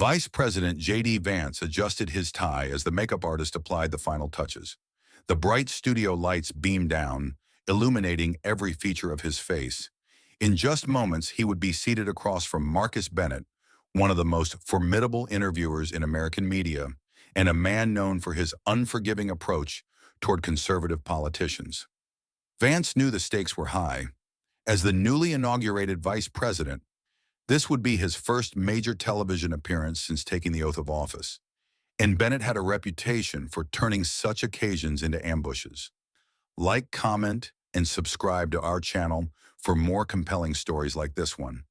Vice President J.D. Vance adjusted his tie as the makeup artist applied the final touches. The bright studio lights beamed down, illuminating every feature of his face. In just moments, he would be seated across from Marcus Bennett, one of the most formidable interviewers in American media, and a man known for his unforgiving approach toward conservative politicians. Vance knew the stakes were high. As the newly inaugurated vice president, this would be his first major television appearance since taking the oath of office, and Bennett had a reputation for turning such occasions into ambushes. Like, comment, and subscribe to our channel for more compelling stories like this one.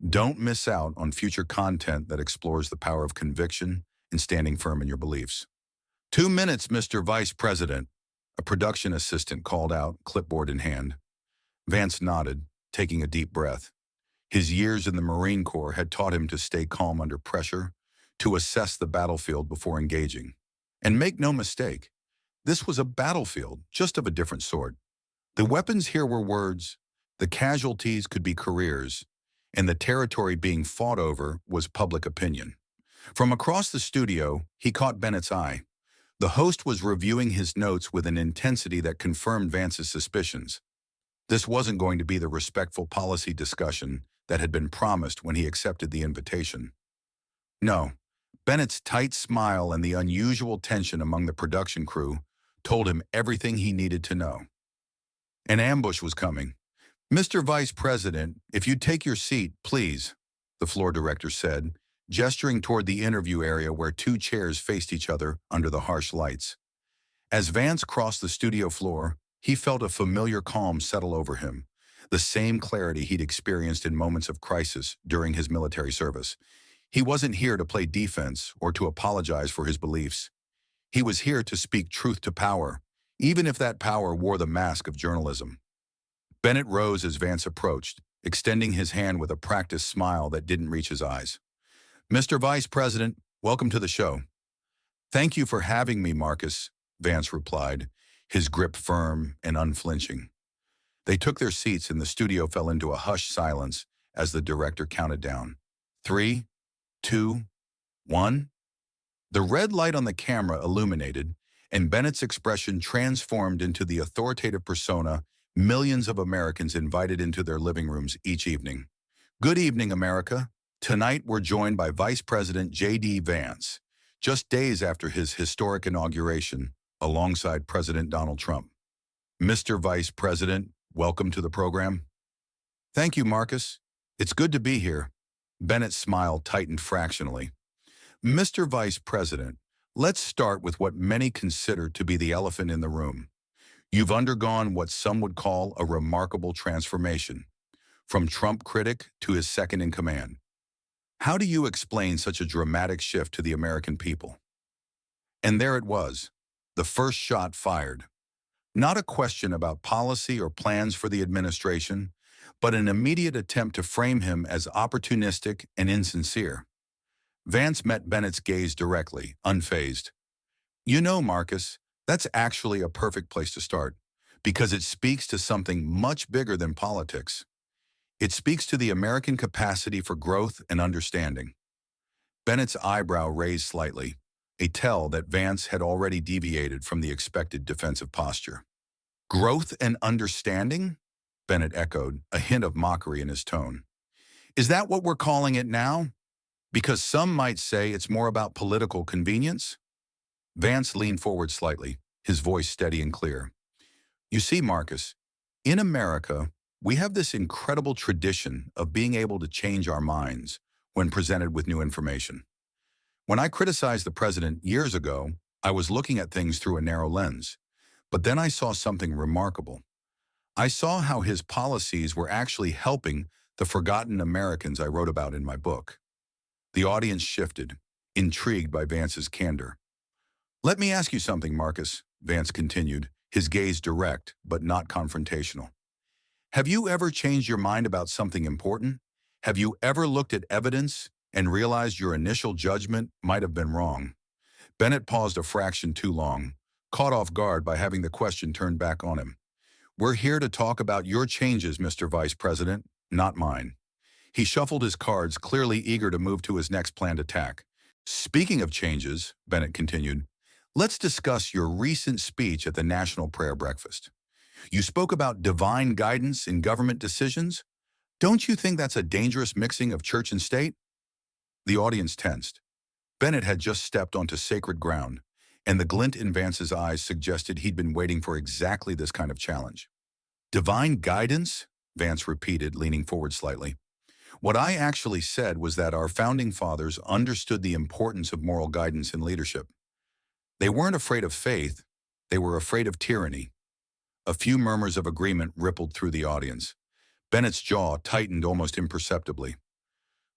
Don't miss out on future content that explores the power of conviction and standing firm in your beliefs. 2 minutes, Mr. Vice President, a production assistant called out, clipboard in hand. Vance nodded, taking a deep breath. His years in the Marine Corps had taught him to stay calm under pressure, to assess the battlefield before engaging. And make no mistake, this was a battlefield, just of a different sort. The weapons here were words, the casualties could be careers, and the territory being fought over was public opinion. From across the studio, he caught Bennett's eye. The host was reviewing his notes with an intensity that confirmed Vance's suspicions. This wasn't going to be the respectful policy discussion that had been promised when he accepted the invitation. No, Bennett's tight smile and the unusual tension among the production crew told him everything he needed to know. An ambush was coming. "Mr. Vice President, if you'd take your seat, please," the floor director said, gesturing toward the interview area where 2 chairs faced each other under the harsh lights. As Vance crossed the studio floor, he felt a familiar calm settle over him, the same clarity he'd experienced in moments of crisis during his military service. He wasn't here to play defense or to apologize for his beliefs. He was here to speak truth to power, even if that power wore the mask of journalism. Bennett rose as Vance approached, extending his hand with a practiced smile that didn't reach his eyes. "Mr. Vice President, welcome to the show." "Thank you for having me, Marcus," Vance replied, his grip firm and unflinching. They took their seats and the studio fell into a hushed silence as the director counted down. 3, 2, 1. The red light on the camera illuminated, and Bennett's expression transformed into the authoritative persona millions of Americans invited into their living rooms each evening. "Good evening, America. Tonight we're joined by Vice President J.D. Vance, just days after his historic inauguration, alongside President Donald Trump. Mr. Vice President, welcome to the program." "Thank you, Marcus. It's good to be here." Bennett's smile tightened fractionally. "Mr. Vice President, let's start with what many consider to be the elephant in the room. You've undergone what some would call a remarkable transformation, from Trump critic to his second-in-command. How do you explain such a dramatic shift to the American people?" And there it was, the first shot fired. Not a question about policy or plans for the administration, but an immediate attempt to frame him as opportunistic and insincere. Vance met Bennett's gaze directly, unfazed. "You know, Marcus, that's actually a perfect place to start, because it speaks to something much bigger than politics. It speaks to the American capacity for growth and understanding." Bennett's eyebrow raised slightly, a tell that Vance had already deviated from the expected defensive posture. "Growth and understanding?" Bennett echoed, a hint of mockery in his tone. "Is that what we're calling it now? Because some might say it's more about political convenience?" Vance leaned forward slightly, his voice steady and clear. "You see, Marcus, in America, we have this incredible tradition of being able to change our minds when presented with new information. When I criticized the president years ago, I was looking at things through a narrow lens. But then I saw something remarkable. I saw how his policies were actually helping the forgotten Americans I wrote about in my book." The audience shifted, intrigued by Vance's candor. "Let me ask you something, Marcus," Vance continued, his gaze direct but not confrontational. "Have you ever changed your mind about something important? Have you ever looked at evidence and realized your initial judgment might have been wrong?" Bennett paused a fraction too long, caught off guard by having the question turned back on him. "We're here to talk about your changes, Mr. Vice President, not mine." He shuffled his cards, clearly eager to move to his next planned attack. Speaking of changes, Bennett continued, let's discuss your recent speech at the National Prayer Breakfast. You spoke about divine guidance in government decisions. Don't you think that's a dangerous mixing of church and state? The audience tensed. Bennett had just stepped onto sacred ground, and the glint in Vance's eyes suggested he'd been waiting for exactly this kind of challenge. Divine guidance? Vance repeated, leaning forward slightly. What I actually said was that our founding fathers understood the importance of moral guidance in leadership. They weren't afraid of faith, they were afraid of tyranny. A few murmurs of agreement rippled through the audience. Bennett's jaw tightened almost imperceptibly.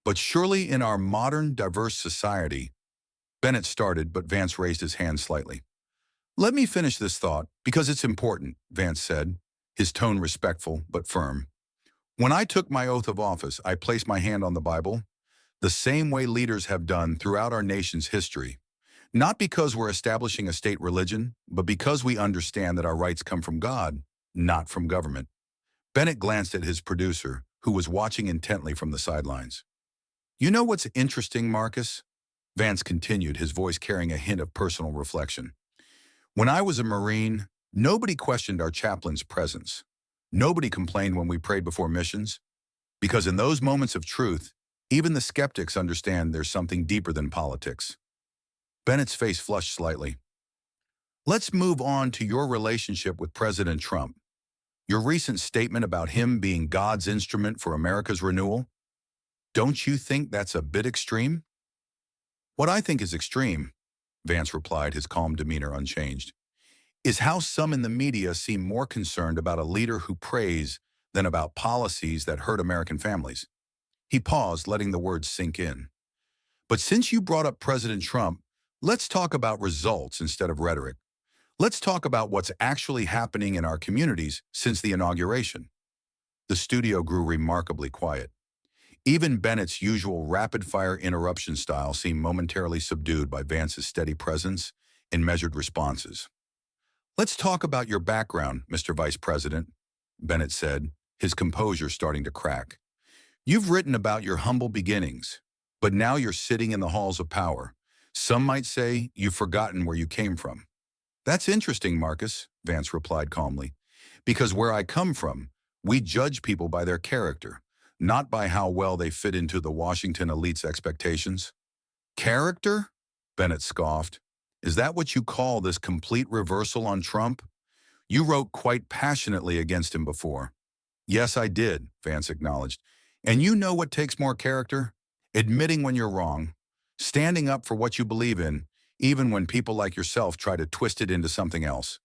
But surely in our modern, diverse society, Bennett started, but Vance raised his hand slightly. Let me finish this thought, because it's important, Vance said, his tone respectful but firm. When I took my oath of office, I placed my hand on the Bible, the same way leaders have done throughout our nation's history. Not because we're establishing a state religion, but because we understand that our rights come from God, not from government. Bennett glanced at his producer, who was watching intently from the sidelines. You know what's interesting, Marcus? Vance continued, his voice carrying a hint of personal reflection. When I was a Marine, nobody questioned our chaplain's presence. Nobody complained when we prayed before missions. Because in those moments of truth, even the skeptics understand there's something deeper than politics. Bennett's face flushed slightly. Let's move on to your relationship with President Trump. Your recent statement about him being God's instrument for America's renewal. Don't you think that's a bit extreme? What I think is extreme, Vance replied, his calm demeanor unchanged, is how some in the media seem more concerned about a leader who prays than about policies that hurt American families. He paused, letting the words sink in. But since you brought up President Trump, let's talk about results instead of rhetoric. Let's talk about what's actually happening in our communities since the inauguration. The studio grew remarkably quiet. Even Bennett's usual rapid-fire interruption style seemed momentarily subdued by Vance's steady presence and measured responses. Let's talk about your background, Mr. Vice President, Bennett said, his composure starting to crack. You've written about your humble beginnings, but now you're sitting in the halls of power. Some might say you've forgotten where you came from. That's interesting, Marcus, Vance replied calmly, because where I come from, we judge people by their character, not by how well they fit into the Washington elite's expectations. Character? Bennett scoffed. Is that what you call this complete reversal on Trump? You wrote quite passionately against him before. Yes, I did, Vance acknowledged. And you know what takes more character? Admitting when you're wrong, standing up for what you believe in, even when people like yourself try to twist it into something else.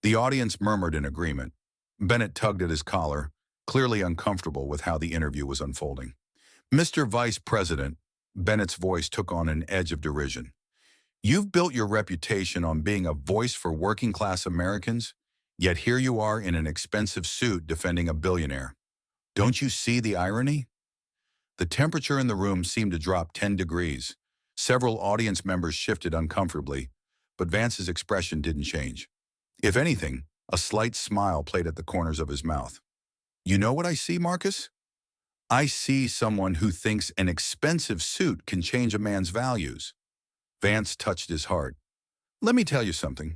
The audience murmured in agreement. Bennett tugged at his collar, clearly uncomfortable with how the interview was unfolding. Mr. Vice President, Bennett's voice took on an edge of derision. You've built your reputation on being a voice for working-class Americans, yet here you are in an expensive suit defending a billionaire. Don't you see the irony? The temperature in the room seemed to drop 10 degrees. Several audience members shifted uncomfortably, but Vance's expression didn't change. If anything, a slight smile played at the corners of his mouth. You know what I see, Marcus? I see someone who thinks an expensive suit can change a man's values. Vance touched his heart. Let me tell you something.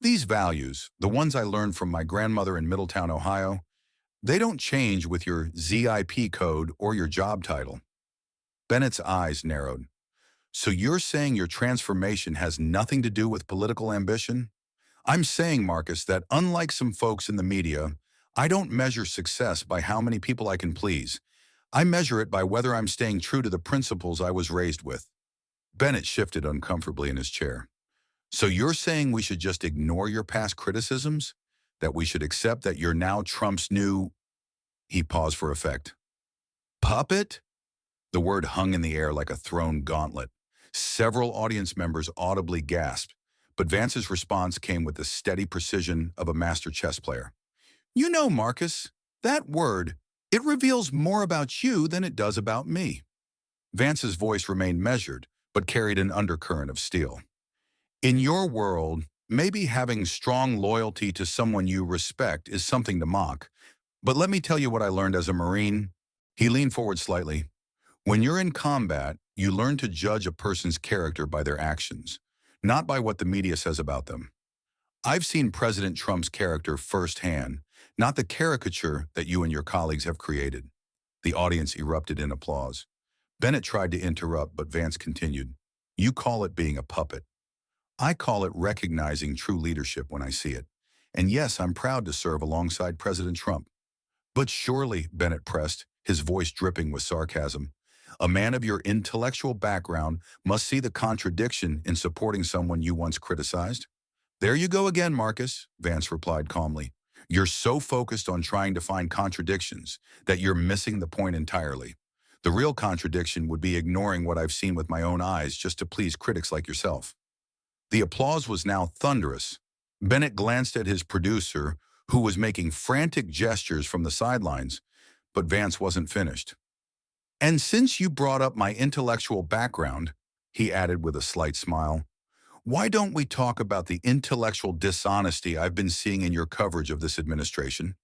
These values, the ones I learned from my grandmother in Middletown, Ohio, they don't change with your ZIP code or your job title. Bennett's eyes narrowed. So you're saying your transformation has nothing to do with political ambition? I'm saying, Marcus, that unlike some folks in the media, I don't measure success by how many people I can please. I measure it by whether I'm staying true to the principles I was raised with. Bennett shifted uncomfortably in his chair. So you're saying we should just ignore your past criticisms? That we should accept that you're now Trump's new... He paused for effect. Puppet? The word hung in the air like a thrown gauntlet. Several audience members audibly gasped, but Vance's response came with the steady precision of a master chess player. You know, Marcus, that word, it reveals more about you than it does about me. Vance's voice remained measured, but carried an undercurrent of steel. In your world, maybe having strong loyalty to someone you respect is something to mock, but let me tell you what I learned as a Marine. He leaned forward slightly. When you're in combat, you learn to judge a person's character by their actions, not by what the media says about them. I've seen President Trump's character firsthand, not the caricature that you and your colleagues have created. The audience erupted in applause. Bennett tried to interrupt, but Vance continued. You call it being a puppet. I call it recognizing true leadership when I see it. And yes, I'm proud to serve alongside President Trump. But surely, Bennett pressed, his voice dripping with sarcasm, a man of your intellectual background must see the contradiction in supporting someone you once criticized. There you go again, Marcus, Vance replied calmly. You're so focused on trying to find contradictions that you're missing the point entirely. The real contradiction would be ignoring what I've seen with my own eyes just to please critics like yourself. The applause was now thunderous. Bennett glanced at his producer, who was making frantic gestures from the sidelines, but Vance wasn't finished. And since you brought up my intellectual background, he added with a slight smile, why don't we talk about the intellectual dishonesty I've been seeing in your coverage of this administration?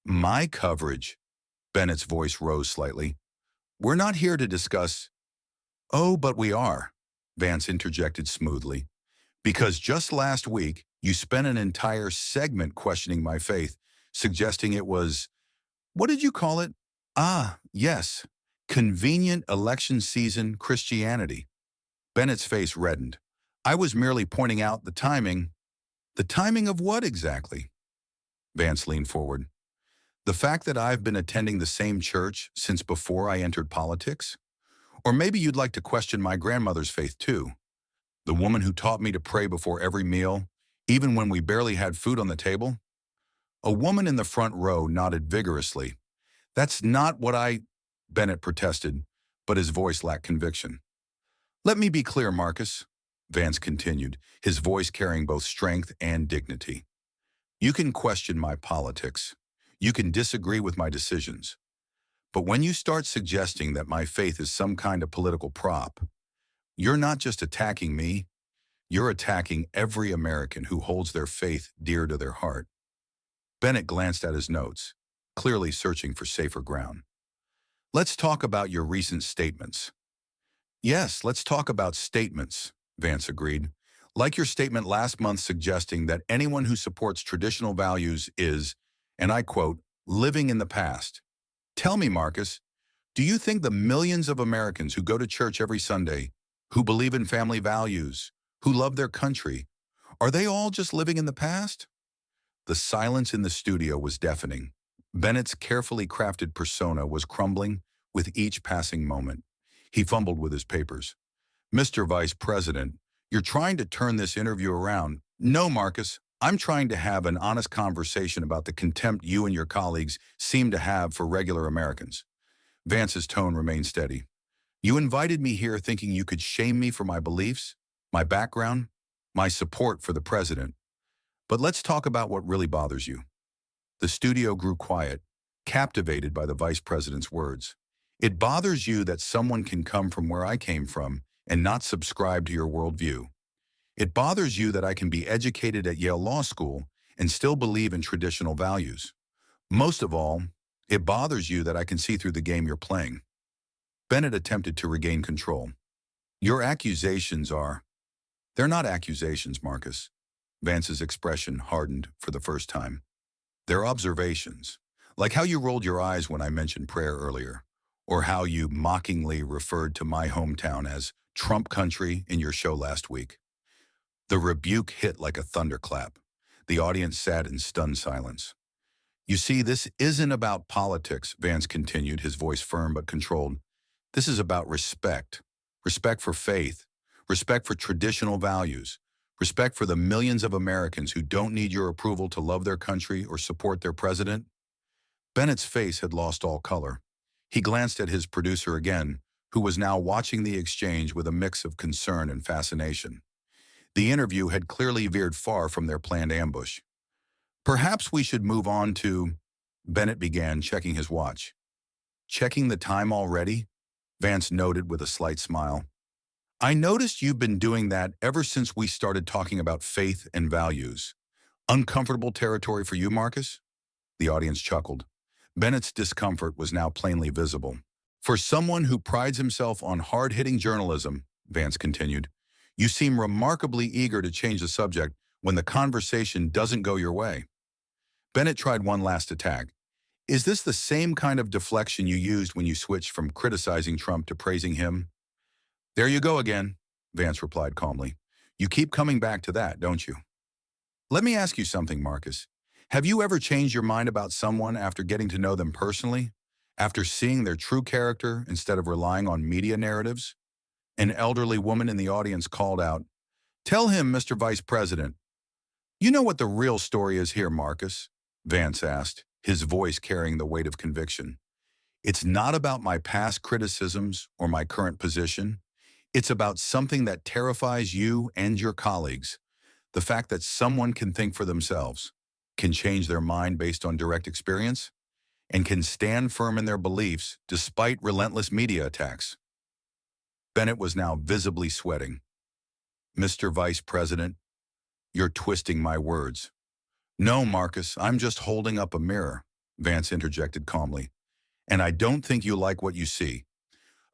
My coverage? Bennett's voice rose slightly. We're not here to discuss. Oh, but we are, Vance interjected smoothly. Because just last week, you spent an entire segment questioning my faith, suggesting it was, what did you call it? Ah, yes, convenient election season Christianity. Bennett's face reddened. I was merely pointing out the timing. The timing of what exactly? Vance leaned forward. The fact that I've been attending the same church since before I entered politics? Or maybe you'd like to question my grandmother's faith too. The woman who taught me to pray before every meal, even when we barely had food on the table? A woman in the front row nodded vigorously. That's not what Bennett protested, but his voice lacked conviction. Let me be clear, Marcus, Vance continued, his voice carrying both strength and dignity. You can question my politics. You can disagree with my decisions. But when you start suggesting that my faith is some kind of political prop, you're not just attacking me, you're attacking every American who holds their faith dear to their heart. Bennett glanced at his notes, clearly searching for safer ground. Let's talk about your recent statements. Yes, let's talk about statements, Vance agreed. Like your statement last month suggesting that anyone who supports traditional values is, and I quote, living in the past. Tell me, Marcus, do you think the millions of Americans who go to church every Sunday, who believe in family values, who love their country, are they all just living in the past? The silence in the studio was deafening. Bennett's carefully crafted persona was crumbling with each passing moment. He fumbled with his papers. Mr. Vice President, you're trying to turn this interview around. No, Marcus, I'm trying to have an honest conversation about the contempt you and your colleagues seem to have for regular Americans. Vance's tone remained steady. You invited me here thinking you could shame me for my beliefs, my background, my support for the president. But let's talk about what really bothers you. The studio grew quiet, captivated by the vice president's words. It bothers you that someone can come from where I came from and not subscribe to your worldview. It bothers you that I can be educated at Yale Law School and still believe in traditional values. Most of all, it bothers you that I can see through the game you're playing. Bennett attempted to regain control. Your accusations are... They're not accusations, Marcus. Vance's expression hardened for the first time. They're observations, like how you rolled your eyes when I mentioned prayer earlier, or how you mockingly referred to my hometown as Trump country in your show last week. The rebuke hit like a thunderclap. The audience sat in stunned silence. You see, this isn't about politics, Vance continued, his voice firm but controlled. This is about respect. Respect for faith. Respect for traditional values. Respect for the millions of Americans who don't need your approval to love their country or support their president. Bennett's face had lost all color. He glanced at his producer again, who was now watching the exchange with a mix of concern and fascination. The interview had clearly veered far from their planned ambush. Perhaps we should move on to... Bennett began, checking his watch. Checking the time already? Vance noted with a slight smile. I noticed you've been doing that ever since we started talking about faith and values. Uncomfortable territory for you, Marcus? The audience chuckled. Bennett's discomfort was now plainly visible. For someone who prides himself on hard-hitting journalism, Vance continued, you seem remarkably eager to change the subject when the conversation doesn't go your way. Bennett tried one last attack. Is this the same kind of deflection you used when you switched from criticizing Trump to praising him? There you go again, Vance replied calmly. You keep coming back to that, don't you? Let me ask you something, Marcus. Have you ever changed your mind about someone after getting to know them personally? After seeing their true character instead of relying on media narratives? An elderly woman in the audience called out, Tell him, Mr. Vice President. You know what the real story is here, Marcus? Vance asked, his voice carrying the weight of conviction. It's not about my past criticisms or my current position. It's about something that terrifies you and your colleagues. The fact that someone can think for themselves, can change their mind based on direct experience, and can stand firm in their beliefs despite relentless media attacks. Bennett was now visibly sweating. Mr. Vice President, you're twisting my words. No, Marcus, I'm just holding up a mirror, Vance interjected calmly. And I don't think you like what you see.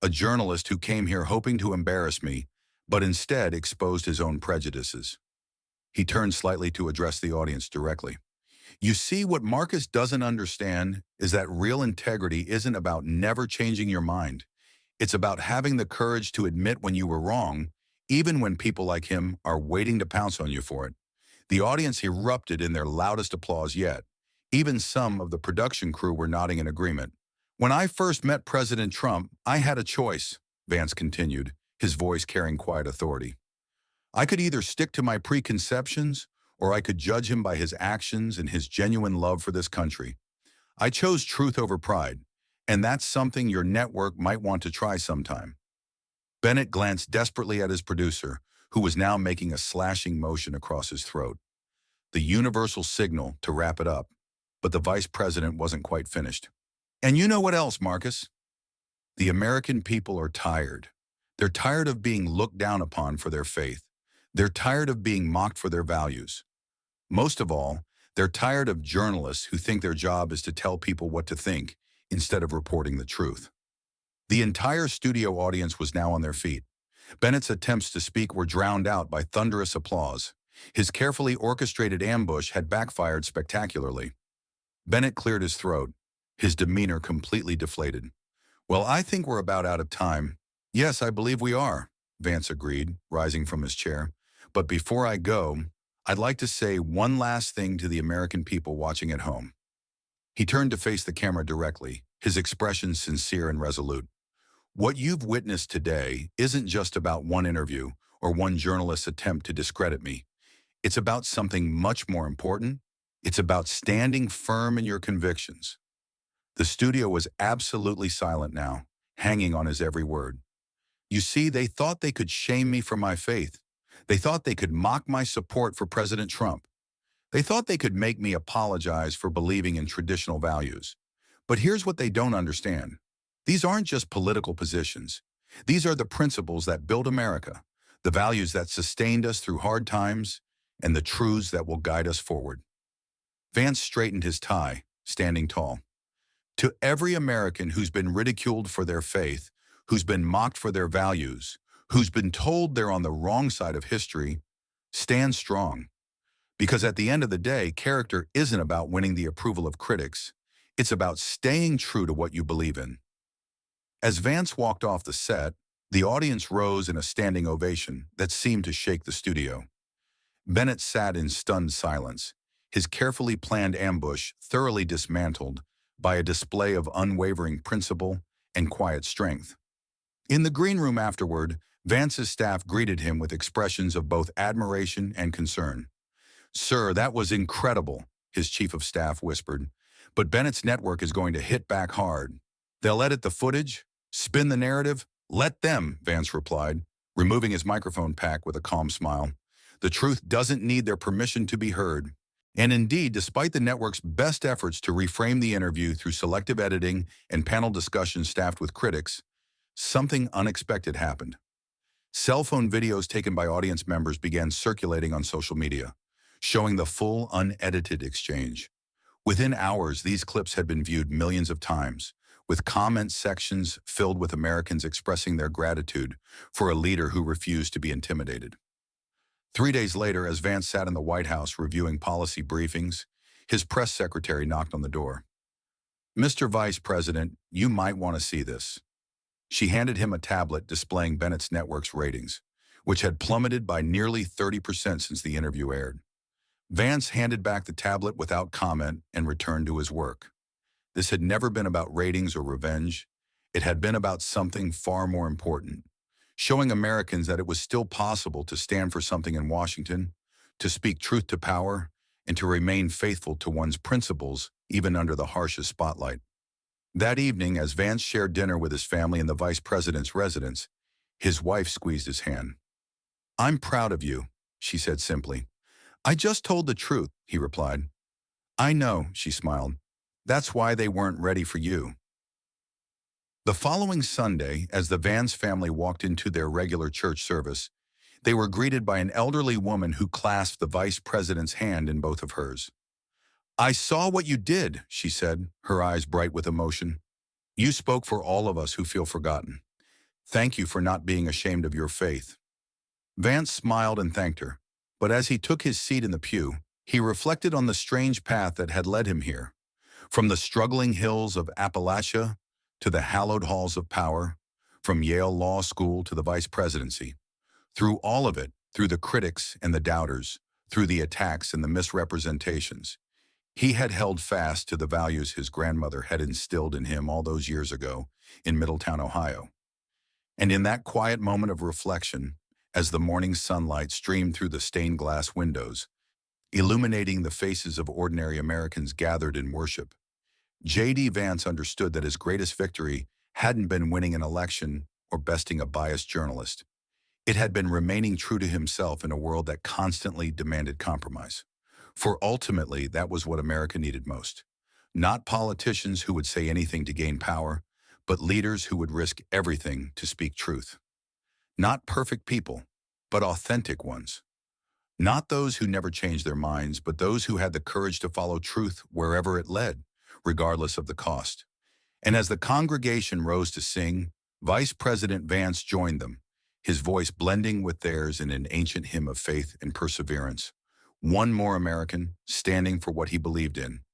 A journalist who came here hoping to embarrass me, but instead exposed his own prejudices. He turned slightly to address the audience directly. You see, what Marcus doesn't understand is that real integrity isn't about never changing your mind. It's about having the courage to admit when you were wrong, even when people like him are waiting to pounce on you for it. The audience erupted in their loudest applause yet. Even some of the production crew were nodding in agreement. When I first met President Trump, I had a choice, Vance continued, his voice carrying quiet authority. I could either stick to my preconceptions, or I could judge him by his actions and his genuine love for this country. I chose truth over pride, and that's something your network might want to try sometime. Bennett glanced desperately at his producer, who was now making a slashing motion across his throat. The universal signal to wrap it up, but the vice president wasn't quite finished. And you know what else, Marcus? The American people are tired. They're tired of being looked down upon for their faith. They're tired of being mocked for their values. Most of all, they're tired of journalists who think their job is to tell people what to think instead of reporting the truth. The entire studio audience was now on their feet. Bennett's attempts to speak were drowned out by thunderous applause. His carefully orchestrated ambush had backfired spectacularly. Bennett cleared his throat, his demeanor completely deflated. Well, I think we're about out of time. Yes, I believe we are, Vance agreed, rising from his chair. But before I go, I'd like to say one last thing to the American people watching at home. He turned to face the camera directly, his expression sincere and resolute. What you've witnessed today isn't just about one interview or one journalist's attempt to discredit me. It's about something much more important. It's about standing firm in your convictions. The studio was absolutely silent now, hanging on his every word. You see, they thought they could shame me for my faith. They thought they could mock my support for President Trump. They thought they could make me apologize for believing in traditional values. But here's what they don't understand. These aren't just political positions. These are the principles that build America, the values that sustained us through hard times, and the truths that will guide us forward. Vance straightened his tie, standing tall. To every American who's been ridiculed for their faith, who's been mocked for their values, who's been told they're on the wrong side of history, stand strong. Because at the end of the day, character isn't about winning the approval of critics. It's about staying true to what you believe in. As Vance walked off the set, the audience rose in a standing ovation that seemed to shake the studio. Bennett sat in stunned silence, his carefully planned ambush thoroughly dismantled by a display of unwavering principle and quiet strength. In the green room afterward, Vance's staff greeted him with expressions of both admiration and concern. "Sir, that was incredible," his chief of staff whispered. "But Bennett's network is going to hit back hard. They'll edit the footage, spin the narrative. Let them," Vance replied, removing his microphone pack with a calm smile. "The truth doesn't need their permission to be heard." And indeed, despite the network's best efforts to reframe the interview through selective editing and panel discussions staffed with critics, something unexpected happened. Cell phone videos taken by audience members began circulating on social media, showing the full, unedited exchange. Within hours, these clips had been viewed millions of times, with comment sections filled with Americans expressing their gratitude for a leader who refused to be intimidated. 3 days later, as Vance sat in the White House reviewing policy briefings, his press secretary knocked on the door. "Mr. Vice President, you might want to see this." She handed him a tablet displaying Bennett's network's ratings, which had plummeted by nearly 30% since the interview aired. Vance handed back the tablet without comment and returned to his work. This had never been about ratings or revenge. It had been about something far more important, showing Americans that it was still possible to stand for something in Washington, to speak truth to power, and to remain faithful to one's principles even under the harshest spotlight. That evening, as Vance shared dinner with his family in the vice president's residence, his wife squeezed his hand. "I'm proud of you," she said simply. "I just told the truth," he replied. "I know," she smiled. "That's why they weren't ready for you." The following Sunday, as the Vance family walked into their regular church service, they were greeted by an elderly woman who clasped the vice president's hand in both of hers. "I saw what you did," she said, her eyes bright with emotion. "You spoke for all of us who feel forgotten. Thank you for not being ashamed of your faith." Vance smiled and thanked her, but as he took his seat in the pew, he reflected on the strange path that had led him here. From the struggling hills of Appalachia to the hallowed halls of power, from Yale Law School to the vice presidency. Through all of it, through the critics and the doubters, through the attacks and the misrepresentations, he had held fast to the values his grandmother had instilled in him all those years ago in Middletown, Ohio. And in that quiet moment of reflection, as the morning sunlight streamed through the stained glass windows, illuminating the faces of ordinary Americans gathered in worship, J.D. Vance understood that his greatest victory hadn't been winning an election or besting a biased journalist. It had been remaining true to himself in a world that constantly demanded compromise. For ultimately, that was what America needed most. Not politicians who would say anything to gain power, but leaders who would risk everything to speak truth. Not perfect people, but authentic ones. Not those who never changed their minds, but those who had the courage to follow truth wherever it led, regardless of the cost. And as the congregation rose to sing, Vice President Vance joined them, his voice blending with theirs in an ancient hymn of faith and perseverance. One more American, standing for what he believed in,